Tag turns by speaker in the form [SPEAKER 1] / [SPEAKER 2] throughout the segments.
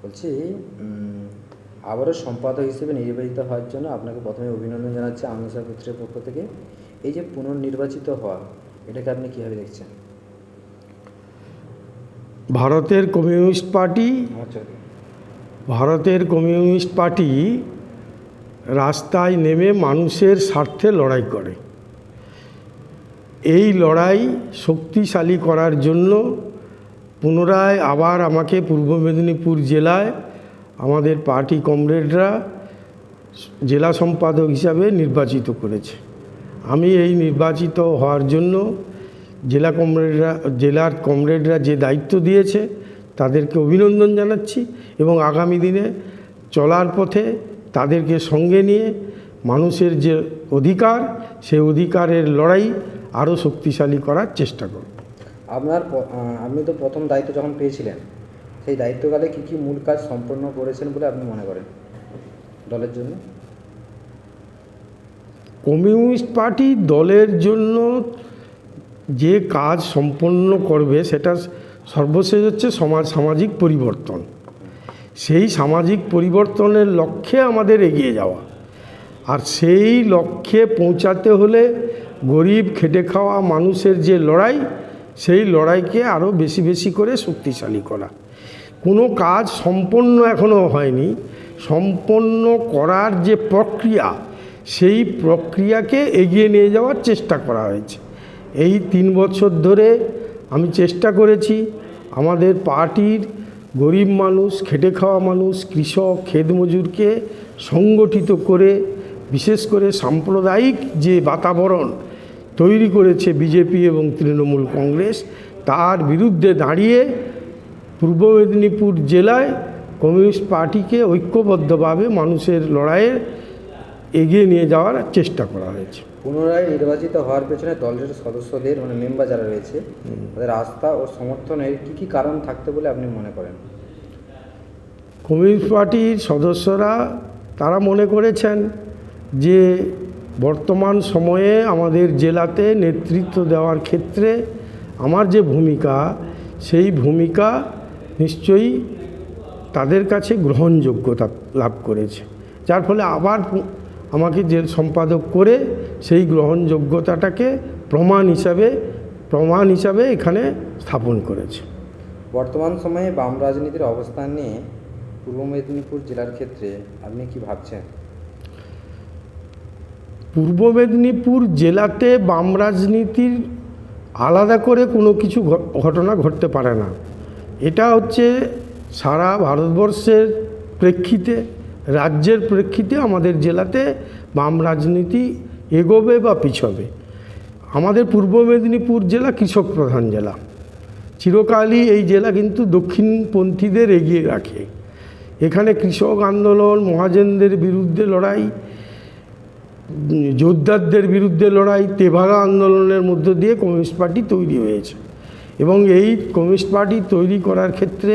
[SPEAKER 1] বলছি আবারও সম্পাদক হিসেবে নির্বাচিত হওয়ার জন্য আপনাকে প্রথমে অভিনন্দন জানাচ্ছি আনন্দ পুত্রের পক্ষ থেকে। এই যে পুনর্নির্বাচিত হওয়া, এটাকে আপনি কীভাবে দেখছেন?
[SPEAKER 2] ভারতের কমিউনিস্ট পার্টি রাস্তায় নেমে মানুষের স্বার্থে লড়াই করে। এই লড়াই শক্তিশালী করার জন্য পুনরায় আবার আমাকে পূর্ব মেদিনীপুর জেলায় আমাদের পার্টি কমরেডরা জেলা সম্পাদক হিসাবে নির্বাচিত করেছে। আমি এই নির্বাচিত হওয়ার জন্য জেলার কমরেডরা যে দায়িত্ব দিয়েছে তাদেরকে অভিনন্দন জানাচ্ছি এবং আগামী দিনে চলার পথে তাদেরকে সঙ্গে নিয়ে মানুষের যে অধিকার, সেই অধিকারের লড়াই আরও শক্তিশালী করার চেষ্টা করব।
[SPEAKER 1] আপনি তো প্রথম দায়িত্ব যখন পেয়েছিলেন, সেই দায়িত্বকালে কী কী মূল কাজ সম্পন্ন করেছেন বলে আপনি মনে করেন দলের জন্য?
[SPEAKER 2] কমিউনিস্ট পার্টি দলের জন্য যে কাজ সম্পন্ন করবে সেটা সর্বশেষ হচ্ছে সামাজিক পরিবর্তন। সেই সামাজিক পরিবর্তনের লক্ষ্যে আমাদের এগিয়ে যাওয়া, আর সেই লক্ষ্যে পৌঁছাতে হলে গরিব খেটে খাওয়া মানুষের যে লড়াই, সেই লড়াইকে আরও বেশি বেশি করে শক্তিশালী করা। কোনো কাজ সম্পন্ন এখনও হয়নি, সম্পন্ন করার যে প্রক্রিয়া, সেই প্রক্রিয়াকে এগিয়ে নিয়ে যাওয়ার চেষ্টা করা হয়েছে। এই 3 বছর ধরে আমি চেষ্টা করেছি আমাদের পার্টির গরিব মানুষ, খেটে খাওয়া মানুষ, কৃষক, ক্ষেতমজুরকে সংগঠিত করে, বিশেষ করে সাম্প্রদায়িক যে বাতাবরণ তৈরি করেছে বিজেপি এবং তৃণমূল কংগ্রেস, তার বিরুদ্ধে দাঁড়িয়ে পূর্ব মেদিনীপুর জেলায় কমিউনিস্ট পার্টিকে ঐক্যবদ্ধভাবে মানুষের লড়াইয়ে এগিয়ে নিয়ে যাওয়ার চেষ্টা করা হয়েছে।
[SPEAKER 1] পুনরায় নির্বাচিত হওয়ার পেছনে দলের সদস্যদের মেম্বার যারা রয়েছে তাদের আস্থা ও সমর্থনের কী কারণ থাকতে বলে আপনি মনে করেন?
[SPEAKER 2] কমিউনিস্ট পার্টির সদস্যরা তারা মনে করেছেন যে বর্তমান সময়ে আমাদের জেলাতে নেতৃত্ব দেওয়ার ক্ষেত্রে আমার যে ভূমিকা, সেই ভূমিকা নিশ্চয়ই তাদের কাছে গ্রহণযোগ্যতা লাভ করেছে, যার ফলে আবার আমাকে যে সম্পাদক করে সেই গ্রহণযোগ্যতাটাকে প্রমাণ হিসাবে এখানে স্থাপন করেছে।
[SPEAKER 1] বর্তমান সময়ে বাম রাজনীতির অবস্থান নিয়ে পূর্ব মেদিনীপুর জেলার ক্ষেত্রে আপনি কি ভাবছেন?
[SPEAKER 2] পূর্ব মেদিনীপুর জেলাতে বাম রাজনীতির আলাদা করে কোনো কিছু ঘটনা ঘটতে পারে না। এটা হচ্ছে সারা ভারতবর্ষের প্রেক্ষিতে, রাজ্যের প্রেক্ষিতে আমাদের জেলাতে বাম রাজনীতি এগোবে বা পিছবে। আমাদের পূর্ব মেদিনীপুর জেলা কৃষক প্রধান জেলা। চিরকালই এই জেলা কিন্তু দক্ষিণপন্থীদের এগিয়ে রাখে। এখানে কৃষক আন্দোলন, মহাজনদের বিরুদ্ধে লড়াই, যোদ্ধাদের বিরুদ্ধে লড়াই, তেভাগা আন্দোলনের মধ্য দিয়ে কমিউনিস্ট পার্টি তৈরি হয়েছে এবং এই কমিউনিস্ট পার্টি তৈরি করার ক্ষেত্রে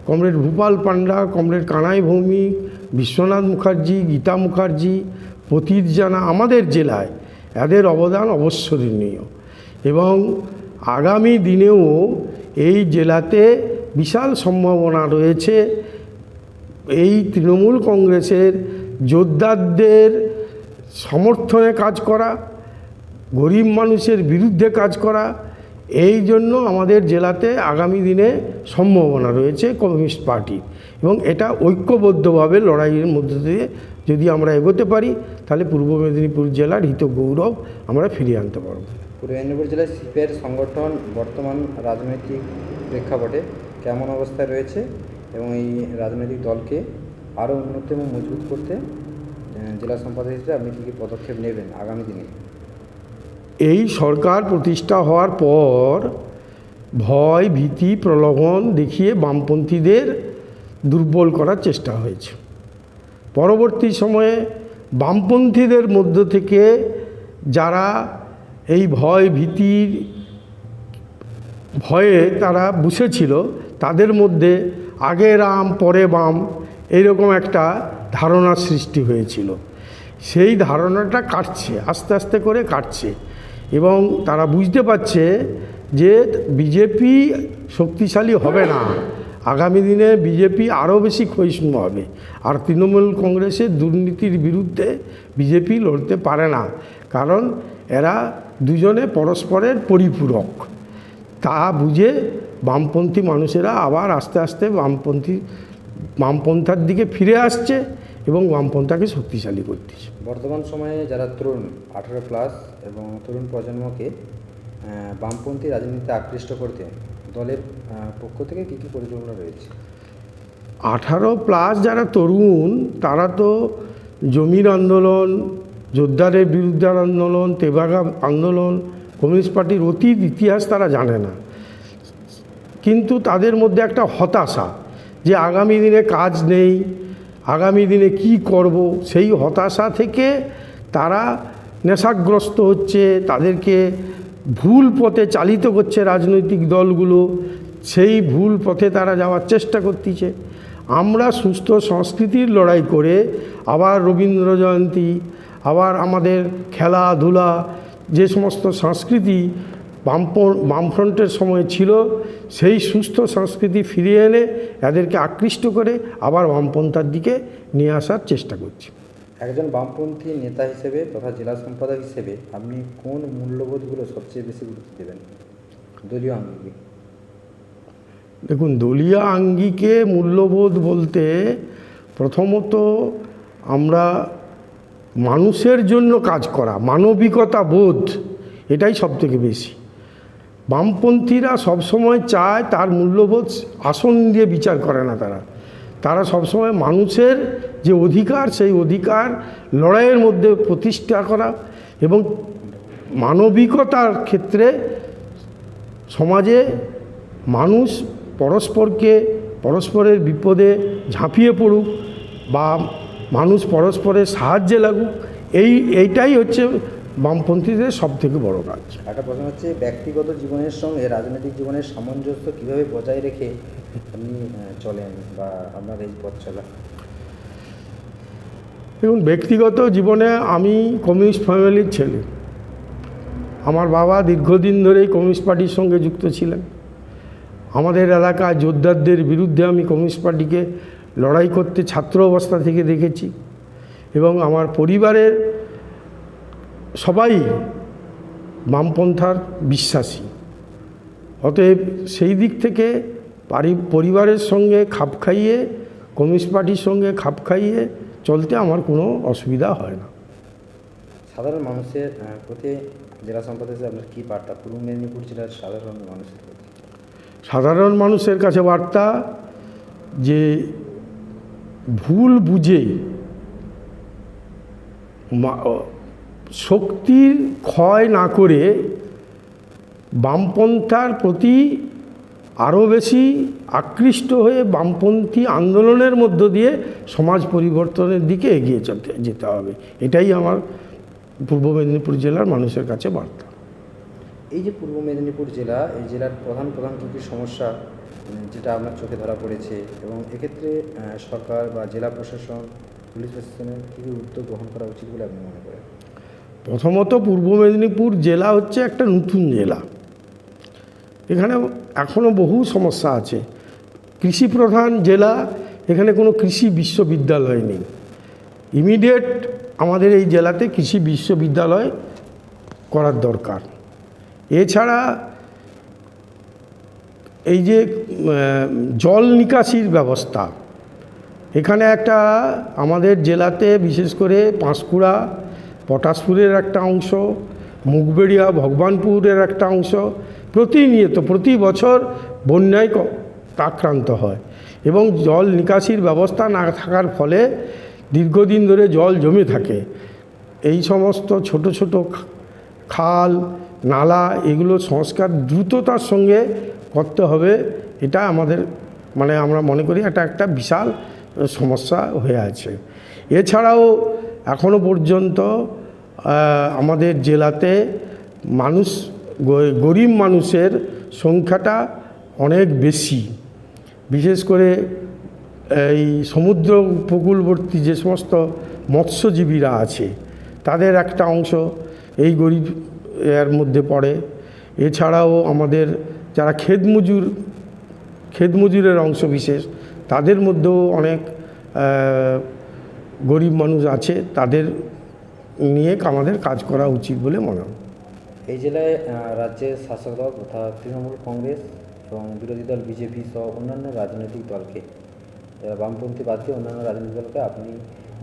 [SPEAKER 2] কমরেড ভূপাল পান্ডা, কমরেড কানাই ভৌমিক, বিশ্বনাথ মুখার্জি, গীতা মুখার্জি, পতিত জানা আমাদের জেলায় এদের অবদান অবশ্যনীয় এবং আগামী দিনেও এই জেলাতে বিশাল সম্ভাবনা রয়েছে এই তৃণমূল কংগ্রেসের যোদ্ধাদের সমর্থনে কাজ করা, গরিব মানুষের বিরুদ্ধে কাজ করা। এই জন্য আমাদের জেলাতে আগামী দিনে সম্ভাবনা রয়েছে কমিউনিস্ট পার্টির এবং এটা ঐক্যবদ্ধভাবে লড়াইয়ের মধ্যে দিয়ে যদি আমরা এগোতে পারি তাহলে পূর্ব মেদিনীপুর জেলার হিত গৌরব আমরা ফিরিয়ে আনতে পারব।
[SPEAKER 1] পূর্ব মেদিনীপুর জেলায় সিপিআইয়ের সংগঠন বর্তমান রাজনৈতিক প্রেক্ষাপটে কেমন অবস্থায় রয়েছে এবং এই রাজনৈতিক দলকে আরও উন্নত এবং মজবুত করতে জেলা সম্পাদক হিসেবে আপনি কী কী পদক্ষেপ নেবেন আগামী দিনে?
[SPEAKER 2] এই সরকার প্রতিষ্ঠা হওয়ার পর ভয়, ভীতি, প্রলোভন দেখিয়ে বামপন্থীদের দুর্বল করার চেষ্টা হয়েছে। পরবর্তী সময়ে বামপন্থীদের মধ্য থেকে যারা এই ভয় ভীতির ভয়ে তারা বসেছিল, তাদের মধ্যে আগে রাম পরে বাম এইরকম একটা ধারণা সৃষ্টি হয়েছিল। সেই ধারণাটা কাটছে, আস্তে আস্তে করে কাটছে এবং তারা বুঝতে পারছে যে বিজেপি শক্তিশালী হবে না, আগামী দিনে বিজেপি আরও বেশি ক্ষয়িষ্ণু হবে। আর তৃণমূল কংগ্রেসের দুর্নীতির বিরুদ্ধে বিজেপি লড়তে পারে না, কারণ এরা দুজনে পরস্পরের পরিপূরক। তা বুঝে বামপন্থী মানুষেরা আবার আস্তে আস্তে বামপন্থার দিকে ফিরে আসছে এবং বামপন্থাকে শক্তিশালী করতেছে।
[SPEAKER 1] বর্তমান সময়ে যারা তরুণ 18+ এবং তরুণ প্রজন্মকে বামপন্থী রাজনীতিতে আকৃষ্ট করতে দলের পক্ষ থেকে কী কী পরিকল্পনা রয়েছে?
[SPEAKER 2] 18+ যারা তরুণ, তারা তো জমির আন্দোলন, যোদ্ধাদের বিরুদ্ধে আন্দোলন, তেভাগা আন্দোলন, কমিউনিস্ট পার্টির অতীত ইতিহাস তারা জানে না। কিন্তু তাদের মধ্যে একটা হতাশা যে আগামী দিনে কাজ নেই, আগামী দিনে কি করব, সেই হতাশা থেকে তারা নেশাগ্রস্ত হচ্ছে, তাদেরকে ভুল পথে চালিত করছে রাজনৈতিক দলগুলো, সেই ভুল পথে তারা যাওয়ার চেষ্টা করতেছে। আমরা সুস্থ সংস্কৃতির লড়াই করে আবার রবীন্দ্র জয়ন্তী, আবার আমাদের খেলাধুলা, যে সমস্ত সংস্কৃতি বামফ্রন্টের সময় ছিল, সেই সুস্থ সংস্কৃতি ফিরিয়ে এনে এদেরকে আকৃষ্ট করে আবার বামপন্থার দিকে নিয়ে আসার চেষ্টা করছি।
[SPEAKER 1] একজন বামপন্থী নেতা হিসেবে তথা জেলা সম্পাদক হিসেবে আপনি কোন মূল্যবোধগুলো সবচেয়ে বেশি গুরুত্ব দেবেন দলীয় আঙ্গিকে?
[SPEAKER 2] দেখুন, দলীয় আঙ্গিকে মূল্যবোধ বলতে প্রথমত আমরা মানুষের জন্য কাজ করা, মানবিকতা বোধ, এটাই সবথেকে বেশি। বামপন্থীরা সবসময় চায়, তার মূল্যবোধ আসন দিয়ে বিচার করে না, তারা সবসময় মানুষের যে অধিকার, সেই অধিকার লড়াইয়ের মধ্যে প্রতিষ্ঠা করা এবং মানবিকতার ক্ষেত্রে সমাজে মানুষ পরস্পরের বিপদে ঝাঁপিয়ে পড়ুক বা মানুষ পরস্পরের সাহায্যে লাগুক, এইটাই হচ্ছে বামপন্থীদের সবথেকে বড় কাজ।
[SPEAKER 1] একটা প্রশ্ন হচ্ছে, ব্যক্তিগত জীবনের সঙ্গে রাজনৈতিক জীবনের সামঞ্জস্য কীভাবে বজায় রেখে আপনি চলেন বা আপনার এই পথ চলা?
[SPEAKER 2] দেখুন, ব্যক্তিগত জীবনে আমি কমিউনিস্ট ফ্যামিলির ছেলে। আমার বাবা দীর্ঘদিন ধরেই কমিউনিস্ট পার্টির সঙ্গে যুক্ত ছিলেন। আমাদের এলাকায় যোদ্ধাদের বিরুদ্ধে আমি কমিউনিস্ট পার্টিকে লড়াই করতে ছাত্র অবস্থা থেকে দেখেছি এবং আমার পরিবারের সবাই বামপন্থার বিশ্বাসী। অতএব সেই দিক থেকে পরিবারের সঙ্গে খাপ খাইয়ে, কমিউনিস্ট পার্টির সঙ্গে খাপ খাইয়ে চলতে আমার কোনো অসুবিধা হয় না।
[SPEAKER 1] সাধারণ মানুষের প্রতি জেলা সম্পাদক হিসেবে আপনার কী বার্তা পূর্ব মেদিনীপুর জেলার সাধারণ মানুষের প্রতি?
[SPEAKER 2] সাধারণ মানুষের কাছে বার্তা যে ভুল বুঝে শক্তির ক্ষয় না করে বামপন্থার প্রতি আরও বেশি আকৃষ্ট হয়ে বামপন্থী আন্দোলনের মধ্য দিয়ে সমাজ পরিবর্তনের দিকে এগিয়ে যেতে হবে। এটাই আমার পূর্ব মেদিনীপুর জেলার মানুষের কাছে বার্তা।
[SPEAKER 1] এই যে পূর্ব মেদিনীপুর জেলা, এই জেলার প্রধান কী কী সমস্যা যেটা আপনার চোখে ধরা পড়েছে এবং এক্ষেত্রে সরকার বা জেলা প্রশাসন, পুলিশ প্রশাসনের কী কী উদ্যোগ গ্রহণ করা উচিত বলে আপনি মনে করেন?
[SPEAKER 2] প্রথমত, পূর্ব মেদিনীপুর জেলা হচ্ছে একটা নতুন জেলা। এখানে এখনও বহু সমস্যা আছে। কৃষি প্রধান জেলা, এখানে কোনো কৃষি বিশ্ববিদ্যালয় নেই। ইমিডিয়েট আমাদের এই জেলাতে কৃষি বিশ্ববিদ্যালয় করার দরকার। এছাড়া এই যে জল নিকাশির ব্যবস্থা, এখানে একটা আমাদের জেলাতে বিশেষ করে পাঁশকুড়া, পটাশপুরের একটা অংশ, মুগবেড়িয়া, ভগবানপুরের একটা অংশ প্রতি বছর বন্যায় আক্রান্ত হয় এবং জল নিকাশির ব্যবস্থা না থাকার ফলে দীর্ঘদিন ধরে জল জমে থাকে। এই সমস্ত ছোট ছোট খাল, নালা, এগুলো সংস্কার দ্রুততার সঙ্গে করতে হবে। এটা আমাদের আমরা মনে করি এটা একটা বিশাল সমস্যা হয়ে আছে। এছাড়াও এখনও পর্যন্ত আমাদের জেলাতে গরিব মানুষের সংখ্যাটা অনেক বেশি। বিশেষ করে এই সমুদ্র উপকূলবর্তী যে সমস্ত মৎস্যজীবীরা আছে, তাদের একটা অংশ এই গরিব এর মধ্যে পড়ে। এছাড়াও আমাদের যারা ক্ষেত মজুর ক্ষেত মজুরের অংশ বিশেষ, তাদের মধ্যেও অনেক গরিব মানুষ আছে, তাদের নিয়ে আমাদের কাজ করা উচিত বলে মনে হয়।
[SPEAKER 1] এই জেলায় রাজ্যের শাসক দল তথা তৃণমূল কংগ্রেস এবং বিরোধী দল বিজেপি সহ অন্যান্য রাজনৈতিক দলকে, বামপন্থী বাদ দিয়ে অন্যান্য রাজনৈতিক দলকে আপনি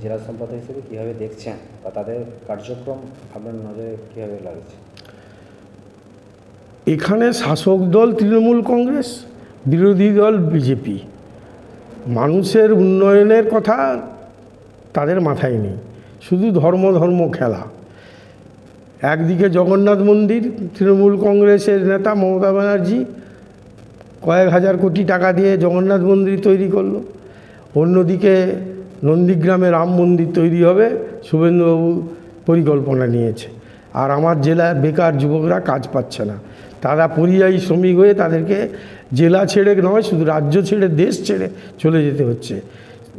[SPEAKER 1] জেলা সম্পাদক হিসেবে কীভাবে দেখছেন বা তাদের কার্যক্রম আপনার নজরে কীভাবে লাগছে?
[SPEAKER 2] এখানে শাসক দল তৃণমূল কংগ্রেস, বিরোধী দল বিজেপি। মানুষের উন্নয়নের কথা তাদের মাথায় নেই, শুধু ধর্ম খেলা। একদিকে জগন্নাথ মন্দির, তৃণমূল কংগ্রেসের নেতা মমতা ব্যানার্জি কয়েক হাজার কোটি টাকা দিয়ে জগন্নাথ মন্দির তৈরি করলো, অন্যদিকে নন্দীগ্রামে রাম মন্দির তৈরি হবে শুভেন্দুবাবু পরিকল্পনা নিয়েছে। আর আমার জেলায় বেকার যুবকরা কাজ পাচ্ছে না, তারা পরিযায়ী শ্রমিক হয়ে তাদেরকে জেলা ছেড়ে নয়, শুধু রাজ্য ছেড়ে দেশ ছেড়ে চলে যেতে হচ্ছে।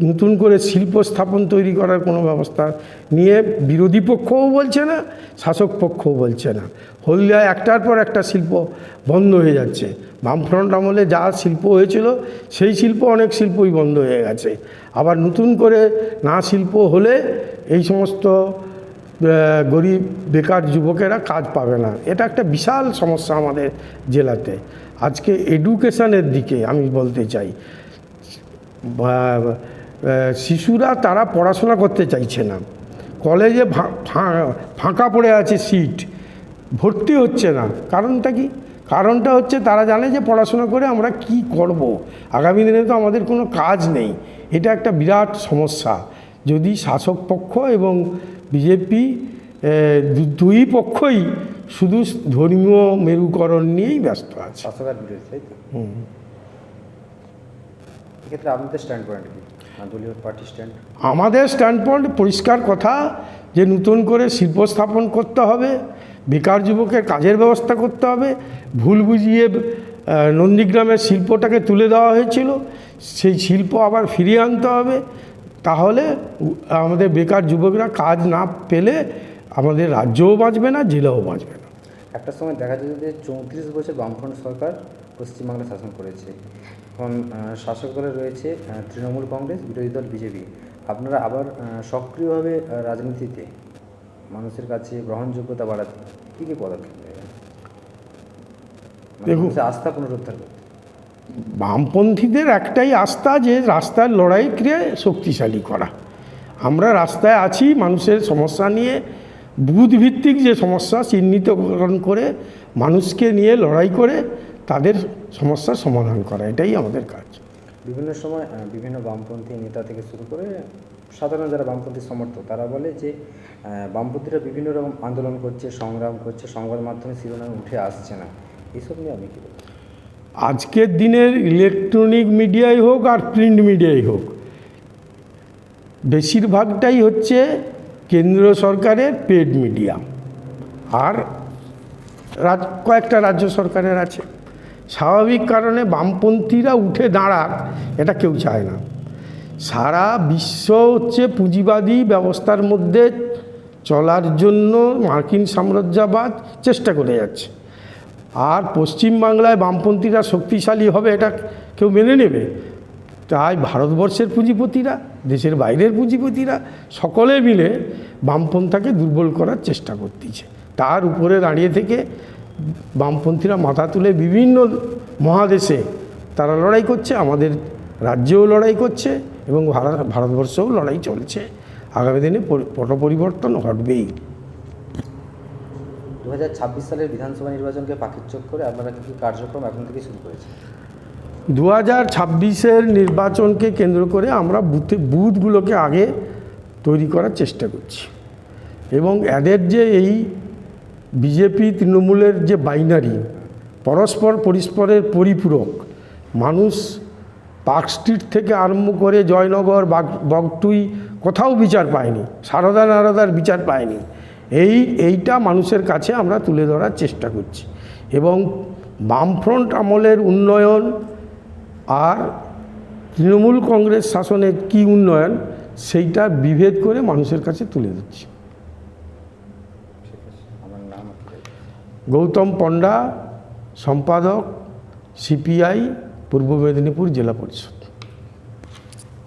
[SPEAKER 2] নতুন করে শিল্প স্থাপন তৈরি করার কোনো ব্যবস্থা নিয়ে বিরোধী পক্ষও বলছে না, শাসক পক্ষও বলছে না। হলদিয়ায় একটার পর একটা শিল্প বন্ধ হয়ে যাচ্ছে। বামফ্রন্ট আমলে যা শিল্প হয়েছিল সেই শিল্প, অনেক শিল্পই বন্ধ হয়ে গেছে। আবার নতুন করে না শিল্প হলে এই সমস্ত গরিব বেকার যুবকেরা কাজ পাবে না। এটা একটা বিশাল সমস্যা আমাদের জেলাতে। আজকে এডুকেশনের দিকে আমি বলতে চাই, শিশুরা তারা পড়াশোনা করতে চাইছে না, কলেজে ফাঁকা পড়ে আছে সিট, ভর্তি হচ্ছে না। কারণটা কি? কারণটা হচ্ছে তারা জানে যে পড়াশোনা করে আমরা কি করব, আগামী দিনে তো আমাদের কোনো কাজ নেই। এটা একটা বিরাট সমস্যা। যদি শাসক পক্ষ এবং বিজেপি দুই পক্ষই শুধু ধর্মীয় মেরুকরণ নিয়েই ব্যস্ত আছে।
[SPEAKER 1] শাসক আর বিরোধী, তাই তো? এক্ষেত্রে আপনাদের স্ট্যান্ড পয়েন্ট কি, দলীয় পার্টি স্ট্যান্ড?
[SPEAKER 2] আমাদের স্ট্যান্ড পয়েন্ট পরিষ্কার কথা, যে নতুন করে শিল্প স্থাপন করতে হবে, বেকার যুবকের কাজের ব্যবস্থা করতে হবে। ভুল বুঝিয়ে নন্দীগ্রামের শিল্পটাকে তুলে দেওয়া হয়েছিল, সেই শিল্প আবার ফিরিয়ে আনতে হবে। তাহলে আমাদের বেকার যুবকরা কাজ না পেলে আমাদের রাজ্যও বাঁচবে না, জেলাও বাঁচবে না।
[SPEAKER 1] একটা সময় দেখা যেত যে 34 বছর বামফ্রন্ট সরকার পশ্চিমবাংলা শাসন করেছে। এখন শাসক দলে রয়েছে তৃণমূল কংগ্রেস, বিরোধী দল বিজেপি। আপনারা আবার সক্রিয়ভাবে রাজনীতিতে মানুষের কাছে গ্রহণযোগ্যতা বাড়াতে কী কী পদক্ষেপ নেবেন? দেখুন, আস্থা পুনরুদ্ধার করতে
[SPEAKER 2] বামপন্থীদের একটাই আস্থা, যে রাস্তার লড়াইকে শক্তিশালী করা। আমরা রাস্তায় আছি মানুষের সমস্যা নিয়ে, বুথ ভিত্তিক যে সমস্যা চিহ্নিতকরণ করে মানুষকে নিয়ে লড়াই করে তাদের সমস্যার সমাধান করা, এটাই আমাদের কাজ।
[SPEAKER 1] বিভিন্ন সময় বিভিন্ন বামপন্থী নেতা থেকে শুরু করে সাধারণ যারা বামপন্থী সমর্থক, তারা বলে যে বামপন্থীরা বিভিন্ন রকম আন্দোলন করছে, সংগ্রাম করছে, সংবাদ মাধ্যমে শিরোনামে উঠে আসছে না। এইসব নিয়ে আমি কী বলবো?
[SPEAKER 2] আজকের দিনের ইলেকট্রনিক মিডিয়াই হোক আর প্রিন্ট মিডিয়াই হোক, বেশিরভাগটাই হচ্ছে কেন্দ্র সরকারের পেড মিডিয়া, আর কয়েকটা রাজ্য সরকারের আছে। স্বাভাবিক কারণে বামপন্থীরা উঠে দাঁড়াক এটা কেউ চায় না। সারা বিশ্ব হচ্ছে পুঁজিবাদী ব্যবস্থার মধ্যে চলার জন্য মার্কিন সাম্রাজ্যবাদ চেষ্টা করে যাচ্ছে, আর পশ্চিমবাংলায় বামপন্থীরা শক্তিশালী হবে এটা কেউ মেনে নেবে? তাই ভারতবর্ষের পুঁজিপতিরা, দেশের বাইরের পুঁজিপতিরা সকলে মিলে বামপন্থাকে দুর্বল করার চেষ্টা করতেছে। তার উপরে দাঁড়িয়ে থেকে বামপন্থীরা মাথা তুলে বিভিন্ন মহাদেশে তারা লড়াই করছে, আমাদের রাজ্যেও লড়াই করছে এবং ভারতবর্ষেও লড়াই চলছে। আগামী দিনে পট পরিবর্তন ঘটবেই।
[SPEAKER 1] 2026 সালের বিধানসভা নির্বাচনকে পাখির করে আপনারা কী কী কার্যক্রম এখন থেকে শুরু করেছেন?
[SPEAKER 2] 2026-এর নির্বাচনকে কেন্দ্র করে আমরা বুথগুলোকে আগে তৈরি করার চেষ্টা করছি, এবং এদের যে এই বিজেপি তৃণমূলের যে বাইনারি, পরস্পরের পরিপূরক, মানুষ পার্ক স্ট্রিট থেকে আরম্ভ করে জয়নগর, বগটুই কোথাও বিচার পায়নি, সারদা নারদার বিচার পায়নি। এইটা মানুষের কাছে আমরা তুলে ধরার চেষ্টা করছি, এবং বামফ্রন্ট আমলের উন্নয়ন আর তৃণমূল কংগ্রেস শাসনের কী উন্নয়ন সেইটা বিভেদ করে মানুষের কাছে তুলে দিচ্ছি।
[SPEAKER 1] আমার নাম
[SPEAKER 2] গৌতম পণ্ডা, সম্পাদক, সিপিআই পূর্ব মেদিনীপুর জেলা পরিষদ।